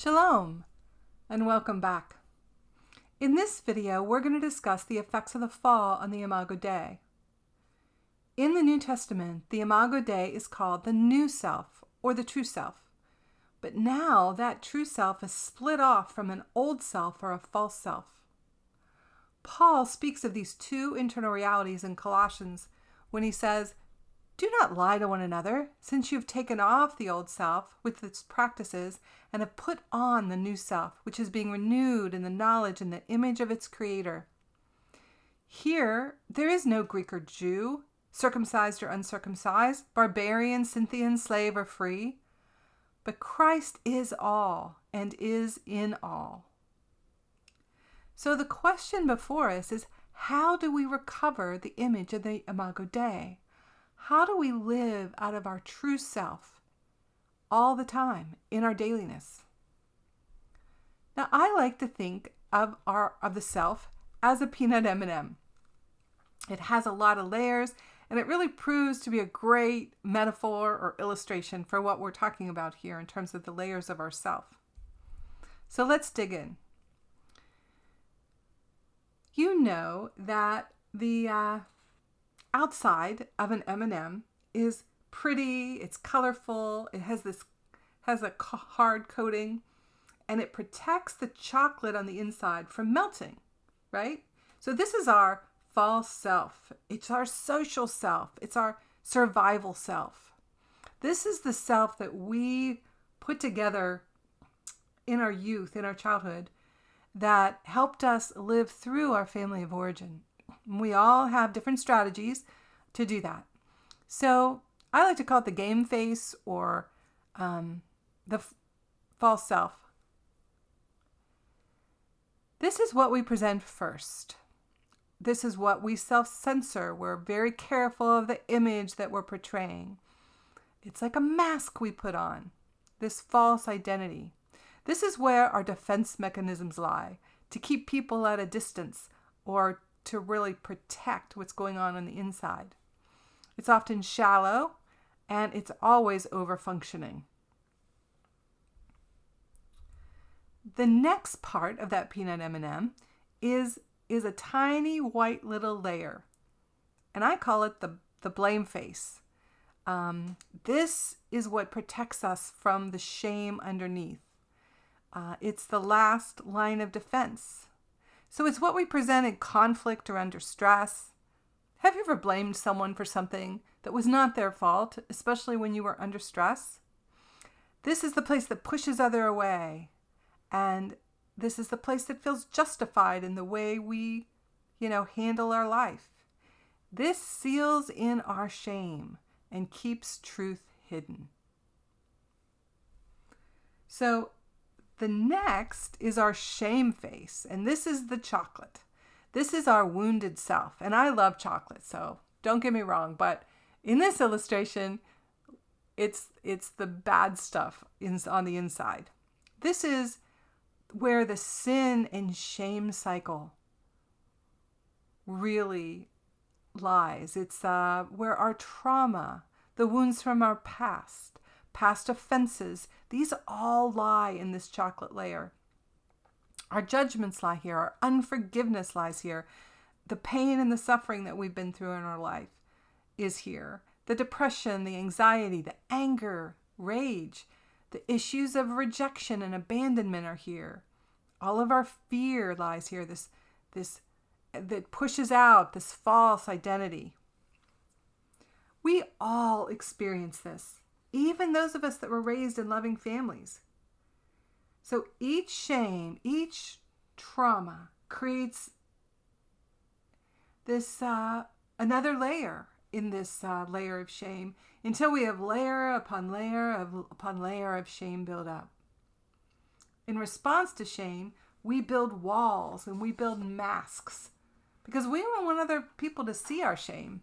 Shalom, and welcome back. In this video, we're going to discuss the effects of the fall on the Imago Dei. In the New Testament, the Imago Dei is called the new self, or the true self. But now that true self is split off from an old self or a false self. Paul speaks of these two internal realities in Colossians when he says, "Do not lie to one another, since you have taken off the old self with its practices and have put on the new self, which is being renewed in the knowledge and the image of its creator." Here, there is no Greek or Jew, circumcised or uncircumcised, barbarian, Scythian, slave or free, but Christ is all and is in all. So the question before us is, how do we recover the image of the Imago Dei? How do we live out of our true self all the time in our dailiness? Now, I like to think of the self as a peanut M&M. It has a lot of layers, and it really proves to be a great metaphor or illustration for what we're talking about here in terms of the layers of our self. So let's dig in. You know that the outside of an M&M is pretty, it's colorful, it has a hard coating, and it protects the chocolate on the inside from melting, right? So this is our false self. It's our social self. It's our survival self. This is the self that we put together in our youth, in our childhood, that helped us live through our family of origin. We all have different strategies to do that. So I like to call it the game face or the false self. This is what we present first. This is what we self-censor. We're very careful of the image that we're portraying. It's like a mask we put on, this false identity. This is where our defense mechanisms lie, to keep people at a distance or to really protect what's going on the inside. It's often shallow, and it's always over-functioning. The next part of that peanut M&M is a tiny white little layer, and I call it the blame face. This is what protects us from the shame underneath. It's the last line of defense. So it's what we present in conflict or under stress. Have you ever blamed someone for something that was not their fault, especially when you were under stress? This is the place that pushes other away. And this is the place that feels justified in the way we, handle our life. This seals in our shame and keeps truth hidden. So the next is our shame face, and this is the chocolate. This is our wounded self, and I love chocolate, so don't get me wrong, but in this illustration, it's the bad stuff on the inside. This is where the sin and shame cycle really lies. It's where our trauma, the wounds from our past offenses, these all lie in this chocolate layer. Our judgments lie here. Our unforgiveness lies here. The pain and the suffering that we've been through in our life is here. The depression, the anxiety, the anger, rage, the issues of rejection and abandonment are here. All of our fear lies here. This that pushes out this false identity. We all experience this, even those of us that were raised in loving families. So each shame, each trauma creates this another layer in this layer of shame until we have layer upon layer upon layer of shame build up. In response to shame, we build walls and we build masks because we don't want other people to see our shame.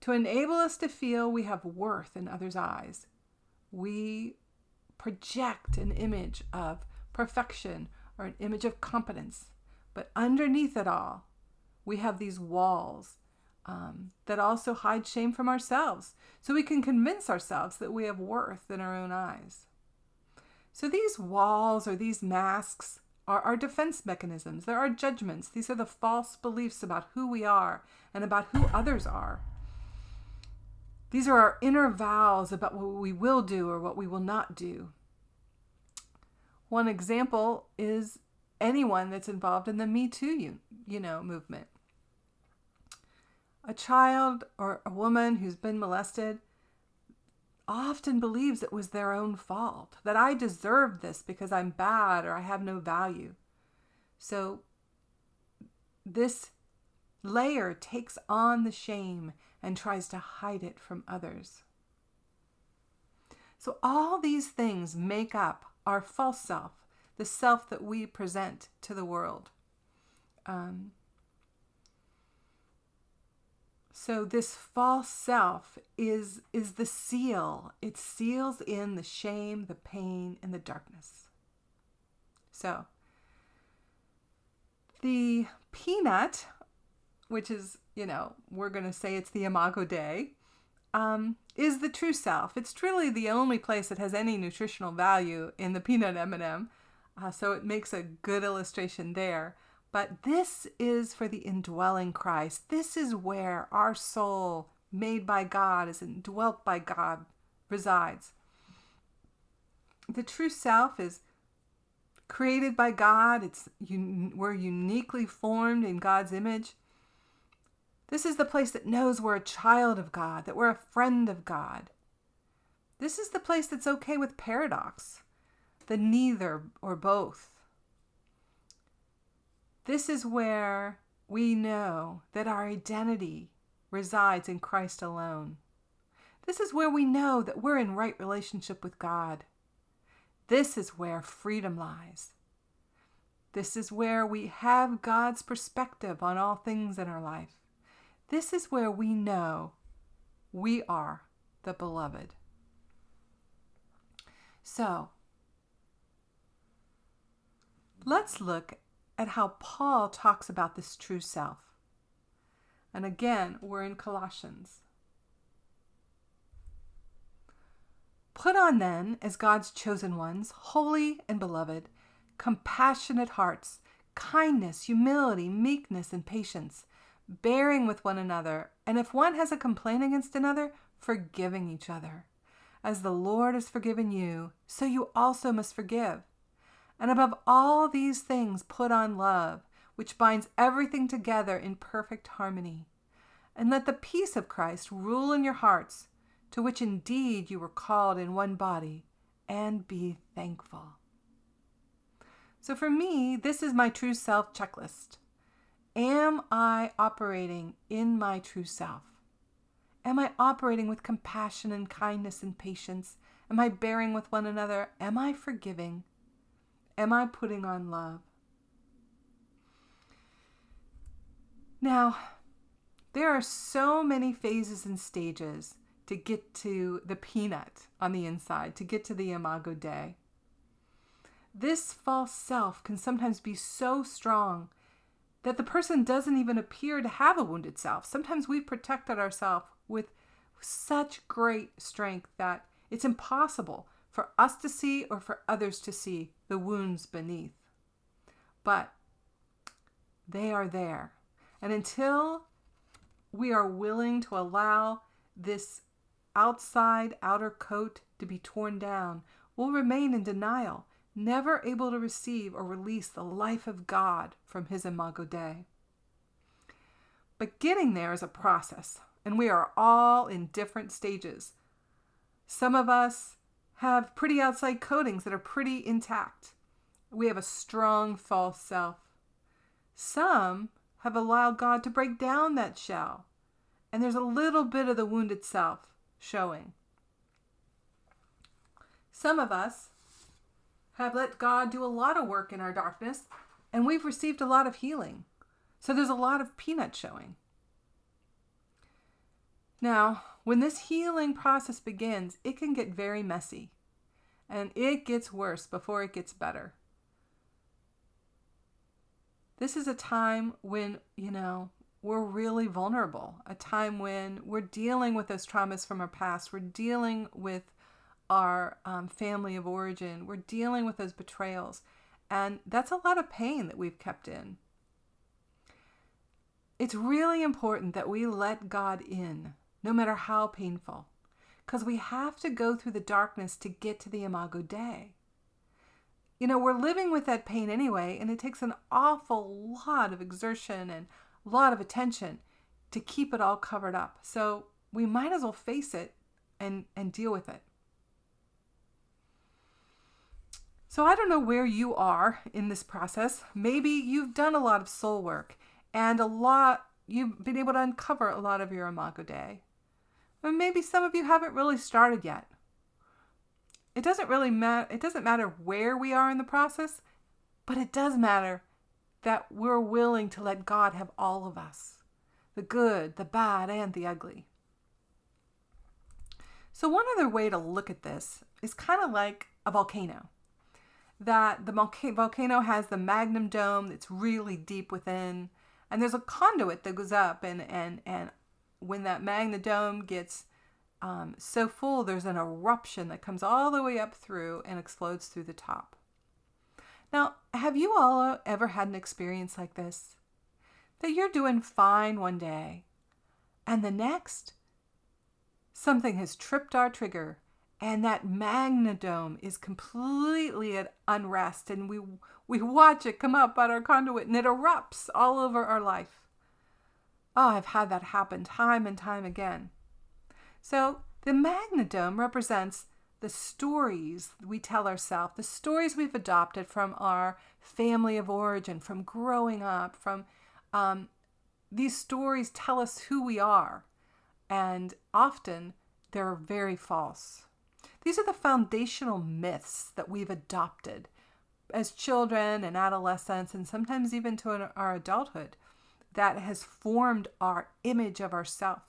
To enable us to feel we have worth in others' eyes, we project an image of perfection or an image of competence. But underneath it all, we have these walls that also hide shame from ourselves, so we can convince ourselves that we have worth in our own eyes. So these walls or these masks are our defense mechanisms. They're our judgments. These are the false beliefs about who we are and about who others are. These are our inner vows about what we will do or what we will not do. One example is anyone that's involved in the Me Too, movement. A child or a woman who's been molested often believes it was their own fault, that I deserve this because I'm bad or I have no value. So this layer takes on the shame and tries to hide it from others. So all these things make up our false self, the self that we present to the world. So this false self is the seal. It seals in the shame, the pain, and the darkness. So the peanut, which is, we're going to say it's the Imago Dei, is the true self. It's truly the only place that has any nutritional value in the peanut M&M. So it makes a good illustration there. But this is for the indwelling Christ. This is where our soul, made by God, is indwelt by God, resides. The true self is created by God. We're uniquely formed in God's image. This is the place that knows we're a child of God, that we're a friend of God. This is the place that's okay with paradox, the neither or both. This is where we know that our identity resides in Christ alone. This is where we know that we're in right relationship with God. This is where freedom lies. This is where we have God's perspective on all things in our life. This is where we know we are the beloved. So, let's look at how Paul talks about this true self. And again, we're in Colossians. Put on then, as God's chosen ones, holy and beloved, compassionate hearts, kindness, humility, meekness, and patience, bearing with one another, and if one has a complaint against another, forgiving each other. As the Lord has forgiven you, so you also must forgive. And above all these things put on love, which binds everything together in perfect harmony. And let the peace of Christ rule in your hearts, to which indeed you were called in one body, and be thankful. So for me, this is my true self checklist. Am I operating in my true self? Am I operating with compassion and kindness and patience? Am I bearing with one another? Am I forgiving? Am I putting on love? Now, there are so many phases and stages to get to the peanut on the inside, to get to the Imago Dei. This false self can sometimes be so strong that the person doesn't even appear to have a wounded self. Sometimes we've protected ourselves with such great strength that it's impossible for us to see or for others to see the wounds beneath. But they are there. And until we are willing to allow this outer coat to be torn down, we'll remain in denial, never able to receive or release the life of God from His Imago Dei. But getting there is a process, and we are all in different stages. Some of us have pretty outside coatings that are pretty intact. We have a strong false self. Some have allowed God to break down that shell, and there's a little bit of the wounded self showing. Some of us have let God do a lot of work in our darkness, and we've received a lot of healing. So there's a lot of peanut showing. Now, when this healing process begins, it can get very messy, and it gets worse before it gets better. This is a time when, we're really vulnerable, a time when we're dealing with those traumas from our past. We're dealing with our family of origin. We're dealing with those betrayals. And that's a lot of pain that we've kept in. It's really important that we let God in, no matter how painful, because we have to go through the darkness to get to the Imago Dei. You know, we're living with that pain anyway, and it takes an awful lot of exertion and a lot of attention to keep it all covered up. So we might as well face it and deal with it. So I don't know where you are in this process. Maybe you've done a lot of soul work and you've been able to uncover a lot of your Imago Dei. Or maybe some of you haven't really started yet. It doesn't matter where we are in the process, but it does matter that we're willing to let God have all of us, the good, the bad, and the ugly. So one other way to look at this is kind of like a volcano. That the volcano has the magnum dome that's really deep within, and there's a conduit that goes up, and when that magnum dome gets so full, there's an eruption that comes all the way up through and explodes through the top. Now, have you all ever had an experience like this? That you're doing fine one day, and the next, something has tripped our trigger, and that magnodome is completely at unrest, and we watch it come up out our conduit, and it erupts all over our life. Oh, I've had that happen time and time again. So the magnodome represents the stories we tell ourselves, the stories we've adopted from our family of origin, from growing up, from these stories tell us who we are, and often they're very false. These are the foundational myths that we've adopted as children and adolescents, and sometimes even to our adulthood, that has formed our image of ourself.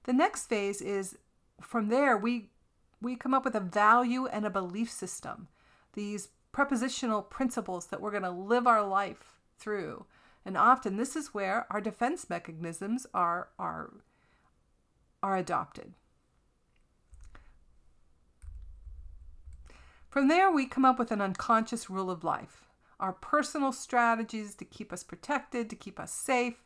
The next phase is, from there, we come up with a value and a belief system, these prepositional principles that we're going to live our life through. And often this is where our defense mechanisms are adopted. From there, we come up with an unconscious rule of life, our personal strategies to keep us protected, to keep us safe.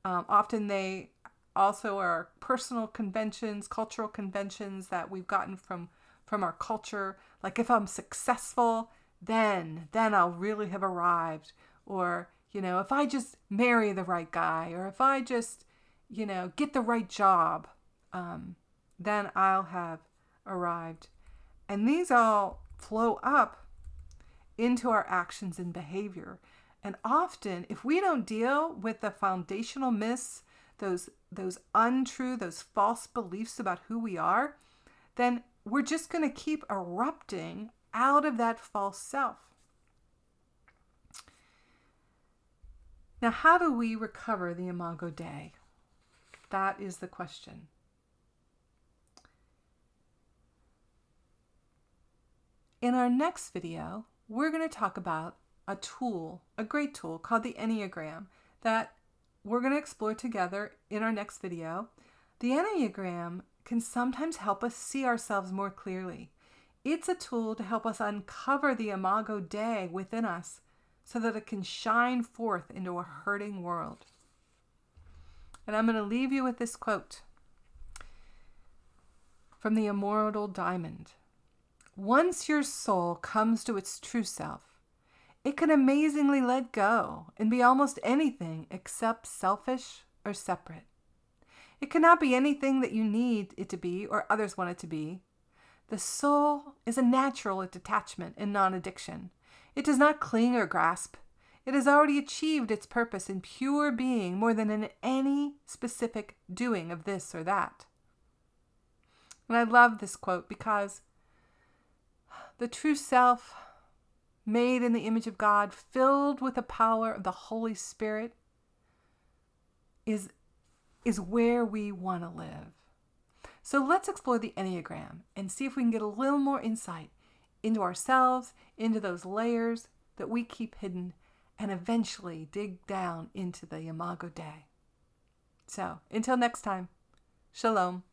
Often they also are personal conventions, cultural conventions that we've gotten from our culture. Like, if I'm successful, then I'll really have arrived. Or, if I just marry the right guy, or if I just, get the right job, then I'll have arrived. And these all flow up into our actions and behavior. And often, if we don't deal with the foundational myths, those untrue, those false beliefs about who we are, then we're just going to keep erupting out of that false self. Now, how do we recover the Imago Dei? That is the question. In our next video, we're going to talk about a tool, a great tool called the Enneagram, that we're going to explore together in our next video. The Enneagram can sometimes help us see ourselves more clearly. It's a tool to help us uncover the Imago Dei within us so that it can shine forth into a hurting world. And I'm going to leave you with this quote from the Immortal Diamond. Once your soul comes to its true self, it can amazingly let go and be almost anything except selfish or separate. It cannot be anything that you need it to be or others want it to be. The soul is a natural at detachment and non-addiction. It does not cling or grasp. It has already achieved its purpose in pure being more than in any specific doing of this or that. And I love this quote because the true self, made in the image of God, filled with the power of the Holy Spirit, is where we want to live. So let's explore the Enneagram and see if we can get a little more insight into ourselves, into those layers that we keep hidden, and eventually dig down into the Imago Dei. So until next time, Shalom.